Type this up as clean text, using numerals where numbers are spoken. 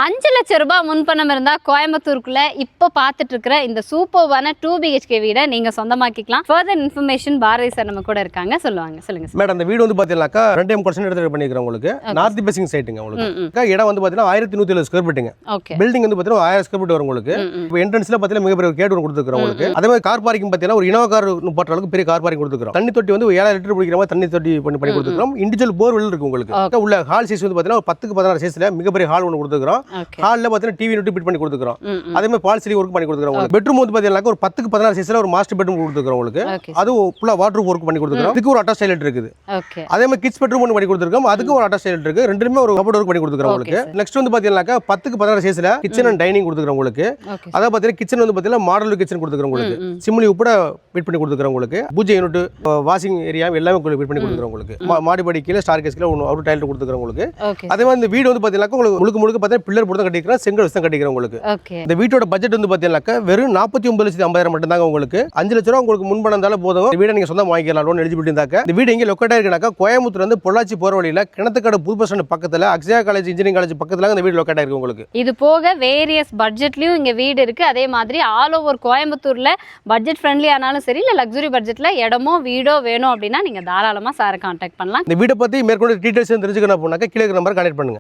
5 லட்சம் ரூபாய் முன்பணம் இருந்தா கோயம்புத்தூருக்குள்ள இப்போ பார்த்துட்டு இருக்கிற இந்த சூப்பர்வான 2 BHK வீடை நீங்க சொந்தமாக்கிக்கலாம். ஃபர்தர் இன்ஃபர்மேஷன் பாரதி சார் நம்ம கூட இருக்காங்க, சொல்லுவாங்க. சொல்லுங்க சார். மேடம், இந்த வீடு வந்து பாத்தீங்கன்னாக்கா 2 எடுத்து பண்ணிக்கிறோம். உங்களுக்கு நார்த் பேசிங் சைட்டுங்க. உங்களுக்கு இடம் வந்து பாத்தீங்கன்னா 1170 ஸ்கொயர் ஃபீட்டுங்க. ஓகே. பில்டிங் வந்து பாத்தீங்கன்னா 1000 ஸ்கொயர் ஃபீட் வரும். உங்களுக்கு இப்போ என்ட்ரன்ஸ்ல பாத்தீங்கன்னா மிகப்பெரிய ஒரு கேட் ஒன்று கொடுத்துருக்கோம். உங்களுக்கு அதே மாதிரி கார் பார்க்கிங் பாத்தீங்கன்னா ஒரு இனோவா கார் நிப்பாட்டுற அளவுக்கு பெரிய கார் பார்க்கிங் கொடுத்துருக்கோம். தண்ணி தொட்டி வந்து 7000 லிட்டர் பிடிக்கிற மாதிரி தண்ணி தொட்டி பண்ணி கொடுத்துருக்கோம். இண்டிவிஜுவல் போர்வெல் இருக்கு. உங்களுக்கு உள்ள ஹால் சைஸ் வந்து பாத்தீங்கன்னா 10க்கு 16 சைஸ்ல மிகப்பெரிய ஹால் ஒன்று கொடுத்துருக்கோம். ஹால்ல பாத்தீங்கன்னா டிவி யூனிட் ஃபிட் பண்ணி கொடுத்துருக்கோம். அதே மாதிரி பால் சீலிங் ஒர்க் பண்ணி கொடுத்துருக்கோம். பெட்ரூம் வந்து பாத்தீங்கன்னா ஒரு 10க்கு 16 சைஸ்ல ஒரு மாஸ்டர் பெட்ரூம் கொடுத்துருக்கோம். உங்களுக்கு அது ஃபுல்லா வாட்டர் ஒர்க் பண்ணி கொடுத்துருக்கோம். அதுக்கு ஒரு அட்டாச் டாய்லெட் இருக்குது. அதே மாதிரி கிட்ஸ் பெட்ரூம் ஒன்று பண்ணி கொடுத்துருக்கோம். அதுக்கு ஒரு அட்டாச் டாய்லெட் இருக்கு. ரெண்டுமே ஒரு கபோர்ட் ஒர்க் பண்ணி கொடுத்துருக்கோம். உங்களுக்கு நெக்ஸ்ட் வந்து பாத்தீங்கன்னா 10க்கு 16 சைஸ்ல கிச்சன் அண்ட் டைனிங் கொடுத்துருக்கோம். உங்களுக்கு அத பாத்தீங்கன்னா கிச்சன் வந்து பாத்தீங்கன்னா மாடல் கிச்சன் கொடுத்துருக்கோம். உங்களுக்கு சிம்னி உட்பட ஃபிட் பண்ணி கொடுத்துருக்கோம். உங்களுக்கு பூஜை யூனிட், வாஷிங் ஏரியா எல்லாமே ஃபிட் பண்ணி கொடுத்துருக்கோம். உங்களுக்கு மாடிப்படி கீழே ஸ்டார் கேஸ்ல ஒரு டைலெட் கொடுத்துருக்கோம். உங்களுக்கு அதே மாதிரி இந்த வீடு வந்து பாத்தீங்கன்னா உங்களுக்கு முழுக்க பாத்தீங்கன்னா பில்லர் போட்டு கட்டிக்கிறோம். செங்கல் வச்சு கட்டிக்கிறோம். உங்களுக்கு இந்த வீட்டோட பட்ஜெட் வந்து பாத்தீங்கன்னா வெறும் 49,50,000 மட்டும் தாங்க. உங்களுக்கு 5 லட்சம் ரூபாய் உங்களுக்கு முன்பணம் இருந்தாலும் போதும். இந்த வீடை நீங்க சொந்தமா வாங்கிக்கலாம். லோன் எலிஜிபிலிட்டி இருந்தாக்க. இந்த வீடு எங்க லொக்கேட் ஆயிருக்குனாக்கா கோயம்புத்தூர்ல இருந்து பொள்ளாச்சி போற வழியில கிணத்துக்காடு புது பஸ் ஸ்டாண்ட் பக்கத்துல அக்ஷயா காலேஜ் இன்ஜினியரிங் காலேஜ் பக்கத்துல இந்த வீடு லொக்கேட் ஆயிருக்கு. உங்களுக்கு இது போக வேரியஸ் பட்ஜெட்லயும் இங்க வீடு இருக்கு. அதே மாதிரி ஆல் ஓவர் கோயம்புத்தூர்ல பட்ஜெட் ஃப்ரெண்ட்லி ஆனாலும் சரி, இல்ல லக்ஸுரி பட்ஜெட்ல இடமோ வீடோ வேணும் அப்படின்னா நீங்க தாராளமா சாரை கான்டாக்ட் பண்ணலாம். இந்த வீடை பத்தி மேற்கொண்டு டீடைல்ஸ் தெரிஞ்சுக்கணும் அப்படின்னாக்க கீழே நம்பர் கான்டாக்ட் பண்ணுங்க.